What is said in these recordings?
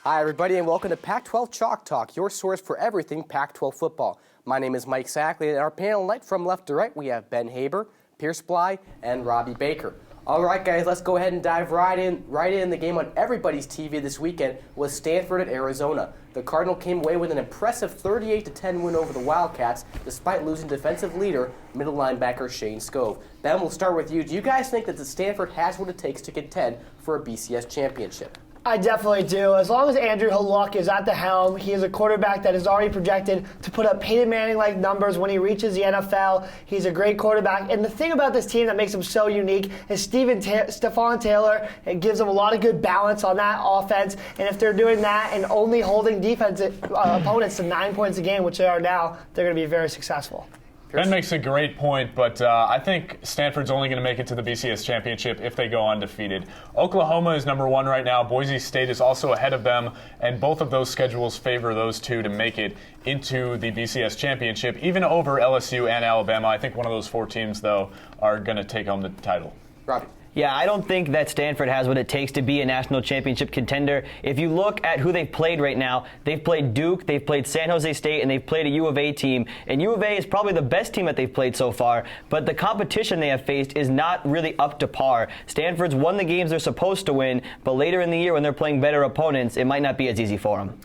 Hi, everybody, and welcome to Pac-12 Chalk Talk, your source for everything Pac-12 football. My name is Mike Sackley, and our panel tonight from left to right, we have Ben Haber, Pierce Bly, and Robbie Baker. All right, guys, let's go ahead and dive right in. The game on everybody's TV this weekend was Stanford at Arizona. The Cardinal came away with an impressive 38-10 win over the Wildcats, despite losing defensive leader, middle linebacker Shane Scove. Ben, we'll start with you. Do you guys think that the Stanford has what it takes to contend for a BCS championship? I definitely do. As long as Andrew Luck is at the helm, he is a quarterback that is already projected to put up Peyton Manning-like numbers when he reaches the NFL. He's a great quarterback. And the thing about this team that makes him so unique is Stephon Taylor. It gives them a lot of good balance on that offense. And if they're doing that and only holding defensive opponents to 9 points a game, which they are now, they're going to be very successful. Ben makes a great point, but I think Stanford's only going to make it to the BCS championship if they go undefeated. Oklahoma is number one right now. Boise State is also ahead of them, and both of those schedules favor those two to make it into the BCS championship, even over LSU and Alabama. I think one of those four teams, though, are going to take home the title. Robbie. Yeah, I don't think that Stanford has what it takes to be a national championship contender. If you look at who they've played right now, they've played Duke, they've played San Jose State, and they've played a U of A team. And U of A is probably the best team that they've played so far, but the competition they have faced is not really up to par. Stanford's won the games they're supposed to win, but later in the year when they're playing better opponents, it might not be as easy for them.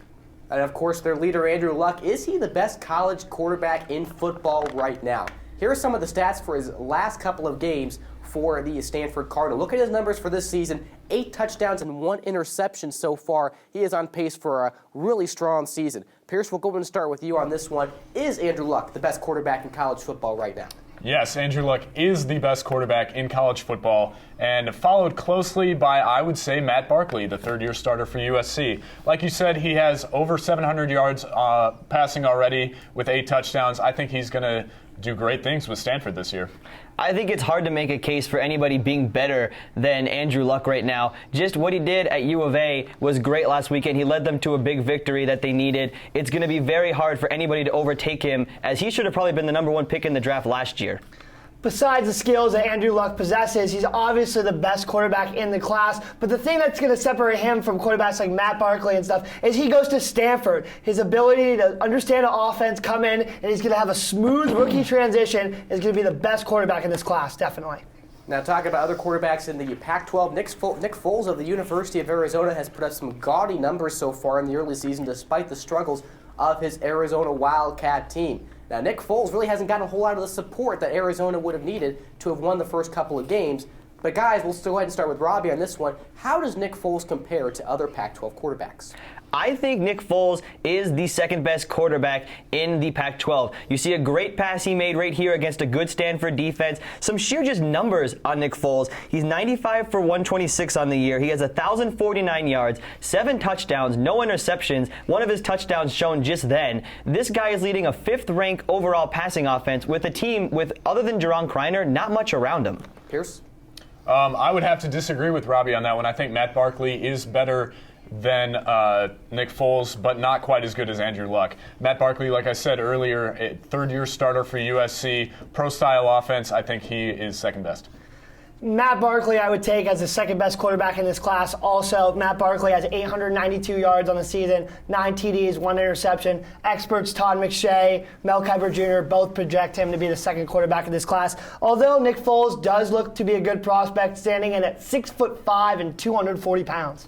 And, of course, their leader, Andrew Luck, is he the best college quarterback in football right now? Here are some of the stats for his last couple of games for the Stanford Cardinal. Look at his numbers for this season. 8 touchdowns and 1 interception so far. He is on pace for a really strong season. Pierce, we'll go and start with you on this one. Is Andrew Luck the best quarterback in college football right now? Yes, Andrew Luck is the best quarterback in college football, and followed closely by, I would say, Matt Barkley, the third-year starter for USC. Like you said, he has over 700 yards passing already with 8 touchdowns. I think he's going to do great things with Stanford this year. I think it's hard to make a case for anybody being better than Andrew Luck right now. Just what he did at U of A was great last weekend. He led them to a big victory that they needed. It's going to be very hard for anybody to overtake him, as he should have probably been the number 1 pick in the draft last year. Besides the skills that Andrew Luck possesses, he's obviously the best quarterback in the class. But the thing that's going to separate him from quarterbacks like Matt Barkley and stuff is he goes to Stanford. His ability to understand an offense, come in, and he's going to have a smooth rookie transition is going to be the best quarterback in this class, definitely. Now, talking about other quarterbacks in the Pac-12, Nick Foles of the University of Arizona has put up some gaudy numbers so far in the early season, despite the struggles of his Arizona Wildcat team. Now, Nick Foles really hasn't gotten a whole lot of the support that Arizona would have needed to have won the first couple of games. But, guys, we'll still go ahead and start with Robbie on this one. How does Nick Foles compare to other Pac-12 quarterbacks? I think Nick Foles is the second best quarterback in the Pac-12. You see a great pass he made right here against a good Stanford defense. Some sheer just numbers on Nick Foles. He's 95 for 126 on the year. He has 1,049 yards, 7 touchdowns, no interceptions. One of his touchdowns shown just then. This guy is leading a 5th-ranked overall passing offense with a team with, other than Jerron Kreiner, not much around him. Pierce? I would have to disagree with Robbie on that one. I think Matt Barkley is better than Nick Foles, but not quite as good as Andrew Luck. Matt Barkley, like I said earlier, a third-year starter for USC, pro-style offense. I think he is second best. Matt Barkley I would take as the second best quarterback in this class. Also, Matt Barkley has 892 yards on the season, 9 TDs, 1 interception. Experts Todd McShay, Mel Kiper Jr. both project him to be the second quarterback in this class. Although Nick Foles does look to be a good prospect, standing in at 6'5" and 240 pounds.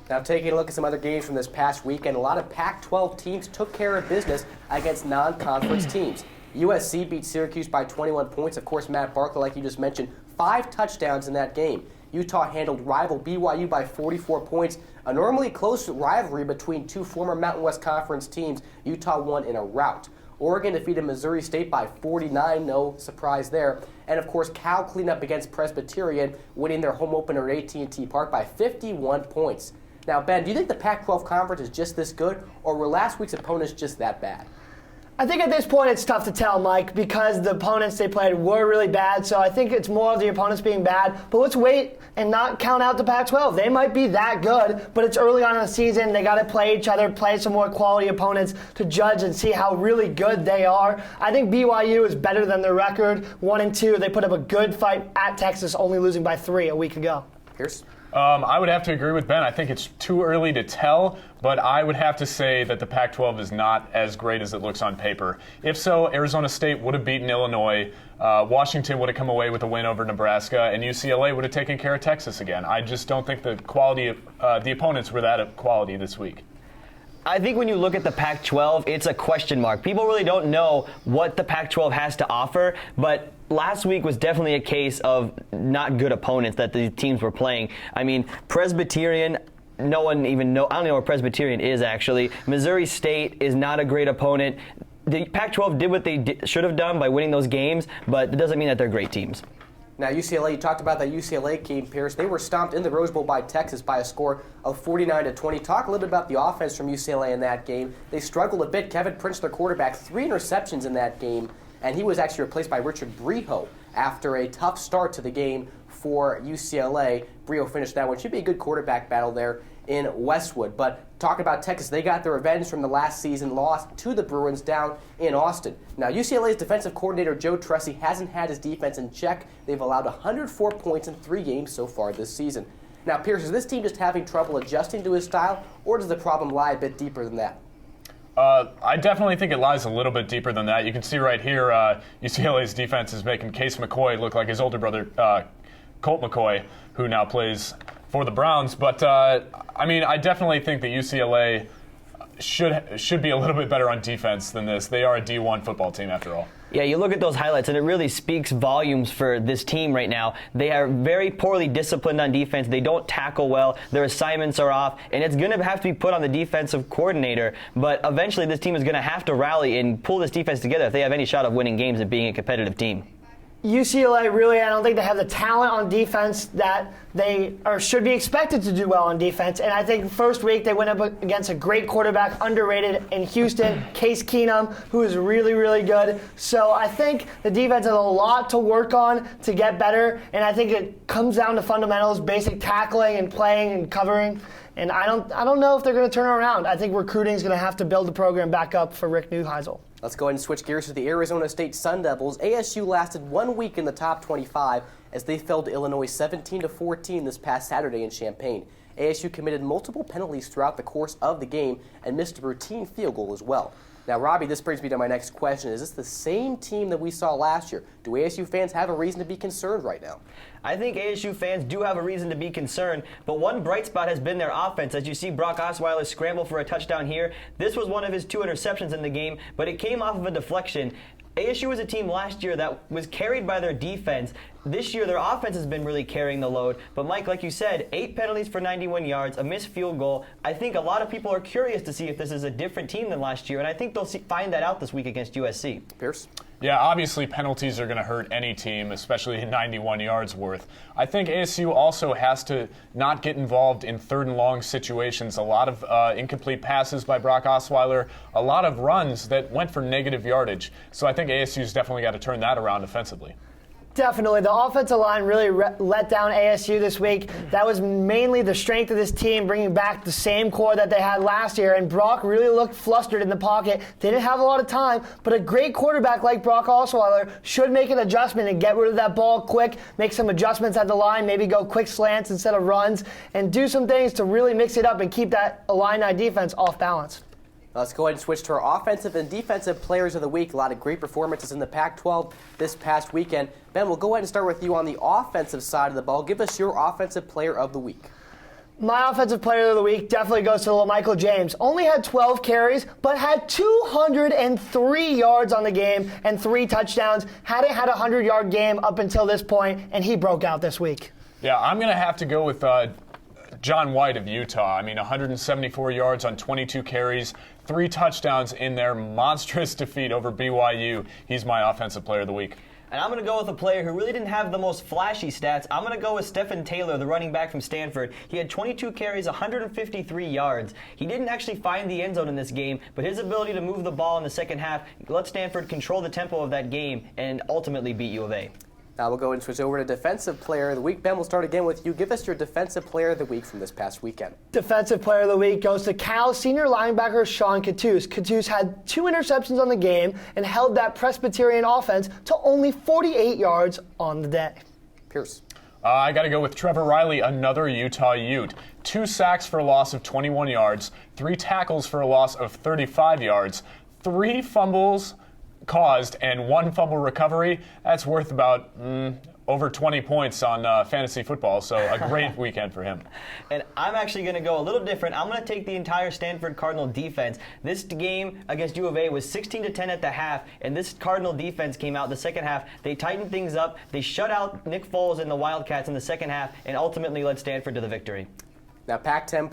Now, taking a look at some other games from this past weekend, a lot of Pac-12 teams took care of business against non-conference teams. USC beat Syracuse by 21 points. Of course, Matt Barkley, like you just mentioned, 5 touchdowns in that game. Utah handled rival BYU by 44 points. A normally close rivalry between two former Mountain West Conference teams. Utah won in a rout. Oregon defeated Missouri State by 49, no surprise there. And, of course, Cal cleaned up against Presbyterian, winning their home opener at AT&T Park by 51 points. Now, Ben, do you think the Pac-12 Conference is just this good, or were last week's opponents just that bad? I think at this point it's tough to tell, Mike, because the opponents they played were really bad, so I think it's more of the opponents being bad. But let's wait and not count out the Pac-12. They might be that good, but it's early on in the season. They got to play each other, play some more quality opponents to judge and see how really good they are. I think BYU is better than their record, 1-2. They put up a good fight at Texas, only losing by 3 a week ago. Pierce? I would have to agree with Ben. I think it's too early to tell, but I would have to say that the Pac-12 is not as great as it looks on paper. If so, Arizona State would have beaten Illinois, Washington would have come away with a win over Nebraska, and UCLA would have taken care of Texas again. I just don't think the quality of the opponents were that of quality this week. I think when you look at the Pac-12, it's a question mark. People really don't know what the Pac-12 has to offer, but last week was definitely a case of not good opponents that the teams were playing. I mean, Presbyterian, no one even know. I don't know where Presbyterian is, actually. Missouri State is not a great opponent. The Pac-12 did what they should have done by winning those games, but it doesn't mean that they're great teams. Now, UCLA, you talked about that UCLA game, Pierce. They were stomped in the Rose Bowl by Texas by a score of 49-20. Talk a little bit about the offense from UCLA in that game. They struggled a bit. Kevin Prince, their quarterback, 3 interceptions in that game, and he was actually replaced by Richard Breho after a tough start to the game for UCLA. Breho finished that one. Should be a good quarterback battle there in Westwood. But talking about Texas, they got their revenge from the last season loss to the Bruins down in Austin. Now, UCLA's defensive coordinator Joe Tressi hasn't had his defense in check. They've allowed 104 points in 3 games so far this season. Now, Pierce, is this team just having trouble adjusting to his style, or does the problem lie a bit deeper than that? I definitely think it lies a little bit deeper than that. You can see right here UCLA's defense is making Case McCoy look like his older brother, Colt McCoy, who now plays for the Browns. But, I mean, I definitely think that UCLA should be a little bit better on defense than this. They are a D1 football team, after all. Yeah, you look at those highlights, and it really speaks volumes for this team right now. They are very poorly disciplined on defense. They don't tackle well. Their assignments are off, and it's going to have to be put on the defensive coordinator. But eventually, this team is going to have to rally and pull this defense together if they have any shot of winning games and being a competitive team. UCLA, really, I don't think they have the talent on defense that they should be expected to do well on defense. And I think first week they went up against a great quarterback, underrated in Houston, Case Keenum, who is really, really good. So I think the defense has a lot to work on to get better. And I think it comes down to fundamentals, basic tackling and playing and covering. And I don't know if they're going to turn it around. I think recruiting is going to have to build the program back up for Rick Neuheisel. Let's go ahead and switch gears to the Arizona State Sun Devils. ASU lasted 1 week in the top 25 as they fell to Illinois 17-14 this past Saturday in Champaign. ASU committed multiple penalties throughout the course of the game and missed a routine field goal as well. Now, Robbie, this brings me to my next question. Is this the same team that we saw last year? Do ASU fans have a reason to be concerned right now? I think ASU fans do have a reason to be concerned, but one bright spot has been their offense. As you see Brock Osweiler scramble for a touchdown here, this was one of his 2 interceptions in the game, but it came off of a deflection. ASU was a team last year that was carried by their defense. This year, their offense has been really carrying the load. But, Mike, like you said, 8 penalties for 91 yards, a missed field goal. I think a lot of people are curious to see if this is a different team than last year, and I think they'll find that out this week against USC. Pierce? Yeah, obviously penalties are going to hurt any team, especially 91 yards worth. I think ASU also has to not get involved in 3rd and long situations. A lot of incomplete passes by Brock Osweiler, a lot of runs that went for negative yardage. So I think ASU's definitely got to turn that around offensively. Definitely. The offensive line really let down ASU this week. That was mainly the strength of this team, bringing back the same core that they had last year. And Brock really looked flustered in the pocket. Didn't have a lot of time, but a great quarterback like Brock Osweiler should make an adjustment and get rid of that ball quick, make some adjustments at the line, maybe go quick slants instead of runs, and do some things to really mix it up and keep that Illini defense off balance. Let's go ahead and switch to our offensive and defensive players of the week. A lot of great performances in the Pac-12 this past weekend. Ben, we'll go ahead and start with you on the offensive side of the ball. Give us your offensive player of the week. My offensive player of the week definitely goes to little Michael James. Only had 12 carries, but had 203 yards on the game and 3 touchdowns. Hadn't had a 100-yard game up until this point, and he broke out this week. Yeah, I'm going to have to go with John White of Utah. I mean, 174 yards on 22 carries, 3 touchdowns in their monstrous defeat over BYU. He's my offensive player of the week. And I'm going to go with a player who really didn't have the most flashy stats. I'm going to go with Stephen Taylor, the running back from Stanford. He had 22 carries, 153 yards. He didn't actually find the end zone in this game, but his ability to move the ball in the second half let Stanford control the tempo of that game and ultimately beat U of A. Now we'll go and switch over to Defensive Player of the Week. Ben, we'll start again with you. Give us your Defensive Player of the Week from this past weekend. Defensive Player of the Week goes to Cal senior linebacker Sean Cattouse. Cattouse had 2 interceptions on the game and held that Presbyterian offense to only 48 yards on the day. Pierce. I got to go with Trevor Riley, another Utah Ute. 2 sacks for a loss of 21 yards, 3 tackles for a loss of 35 yards, 3 fumbles caused, and 1 fumble recovery. That's worth about over 20 points on fantasy football, so a great weekend for him. And I'm actually going to go a little different. I'm going to take the entire Stanford Cardinal defense. This game against U of A was 16-10 at the half, and this Cardinal defense came out the second half. They tightened things up. They shut out Nick Foles and the Wildcats in the second half, and ultimately led Stanford to the victory. Now, Pac-12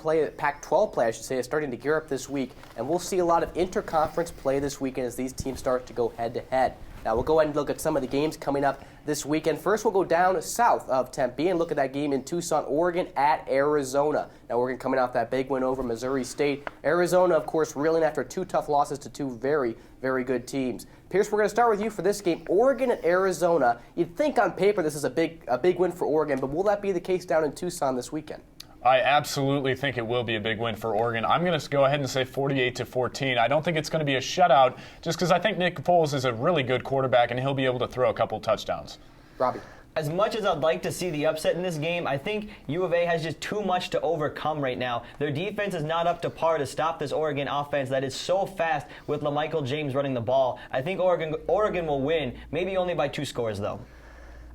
play, I should say, is starting to gear up this week, and we'll see a lot of interconference play this weekend as these teams start to go head-to-head. Now, we'll go ahead and look at some of the games coming up this weekend. First, we'll go down south of Tempe and look at that game in Tucson, Oregon at Arizona. Now, Oregon coming off that big win over Missouri State. Arizona, of course, reeling after 2 tough losses to 2 very, very good teams. Pierce, we're going to start with you for this game. Oregon at Arizona. You'd think on paper this is a big win for Oregon, but will that be the case down in Tucson this weekend? I absolutely think it will be a big win for Oregon. I'm going to go ahead and say 48-14. I don't think it's going to be a shutout just because I think Nick Foles is a really good quarterback and he'll be able to throw a couple touchdowns. Robbie. As much as I'd like to see the upset in this game, I think U of A has just too much to overcome right now. Their defense is not up to par to stop this Oregon offense that is so fast with LaMichael James running the ball. I think Oregon will win, maybe only by 2 scores though.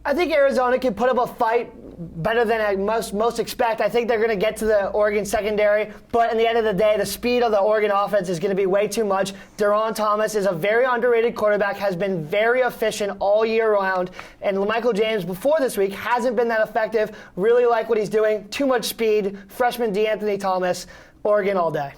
I think Arizona can put up a fight better than I most expect. I think they're going to get to the Oregon secondary, but in the end of the day, the speed of the Oregon offense is going to be way too much. Deron Thomas is a very underrated quarterback, has been very efficient all year round, and LaMichael James before this week hasn't been that effective. Really like what he's doing. Too much speed. Freshman DeAnthony Thomas, Oregon all day.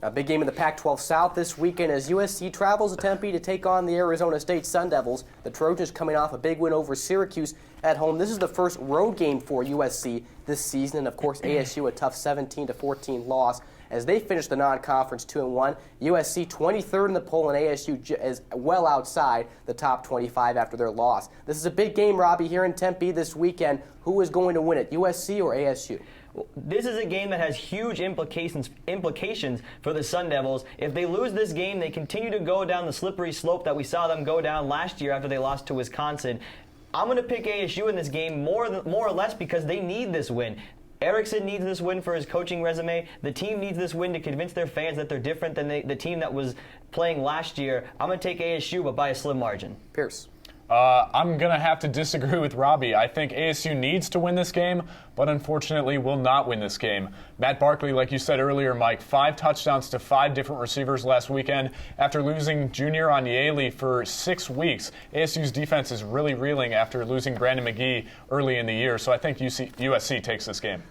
A big game in the Pac-12 South this weekend as USC travels to Tempe to take on the Arizona State Sun Devils. The Trojans coming off a big win over Syracuse at home. This is the first road game for USC this season, and of course ASU a tough 17-14 loss as they finish the non-conference 2-1. USC 23rd in the poll, and ASU is well outside the top 25 after their loss. This is a big game, Robbie, here in Tempe this weekend. Who is going to win it, USC or ASU? This is a game that has huge implications for the Sun Devils. If they lose this game, they continue to go down the slippery slope that we saw them go down last year after they lost to Wisconsin. I'm going to pick ASU in this game more or less because they need this win. Erickson needs this win for his coaching resume. The team needs this win to convince their fans that they're different than the team that was playing last year. I'm going to take ASU, but by a slim margin. Pierce. I'm going to have to disagree with Robbie. I think ASU needs to win this game, but unfortunately will not win this game. Matt Barkley, like you said earlier, Mike, 5 touchdowns to 5 different receivers last weekend. After losing Junior Onyeli for 6 weeks, ASU's defense is really reeling after losing Brandon McGee early in the year, so I think USC takes this game.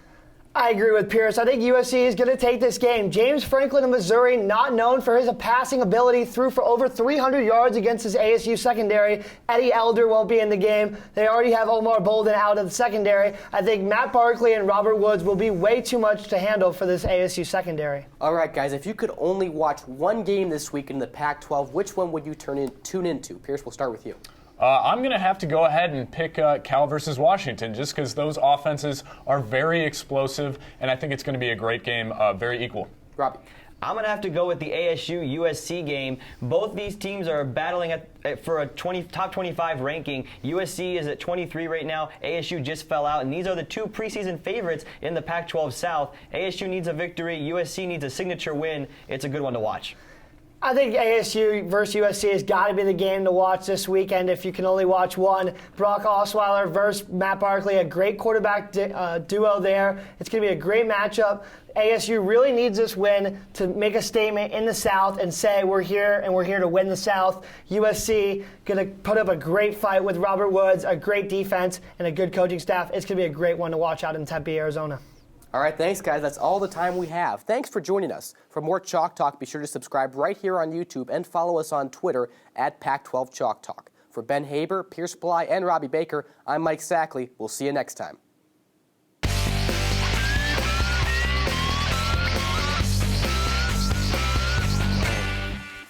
I agree with Pierce. I think USC is going to take this game. James Franklin of Missouri, not known for his passing ability, threw for over 300 yards against his ASU secondary. Eddie Elder won't be in the game. They already have Omar Bolden out of the secondary. I think Matt Barkley and Robert Woods will be way too much to handle for this ASU secondary. All right, guys, if you could only watch one game this week in the Pac-12, which one would you tune into? Pierce, we'll start with you. I'm going to have to go ahead and pick Cal versus Washington just because those offenses are very explosive, and I think it's going to be a great game, very equal. Robbie. I'm going to have to go with the ASU-USC game. Both these teams are battling for a top 25 ranking. USC is at 23 right now. ASU just fell out, and these are the 2 preseason favorites in the Pac-12 South. ASU needs a victory. USC needs a signature win. It's a good one to watch. I think ASU versus USC has got to be the game to watch this weekend if you can only watch one. Brock Osweiler versus Matt Barkley, a great quarterback duo there. It's going to be a great matchup. ASU really needs this win to make a statement in the South and say we're here and we're here to win the South. USC going to put up a great fight with Robert Woods, a great defense, and a good coaching staff. It's going to be a great one to watch out in Tempe, Arizona. All right, thanks, guys. That's all the time we have. Thanks for joining us. For more Chalk Talk, be sure to subscribe right here on YouTube and follow us on Twitter at Pac12 Chalk Talk. For Ben Haber, Pierce Bly, and Robbie Baker, I'm Mike Sackley. We'll see you next time.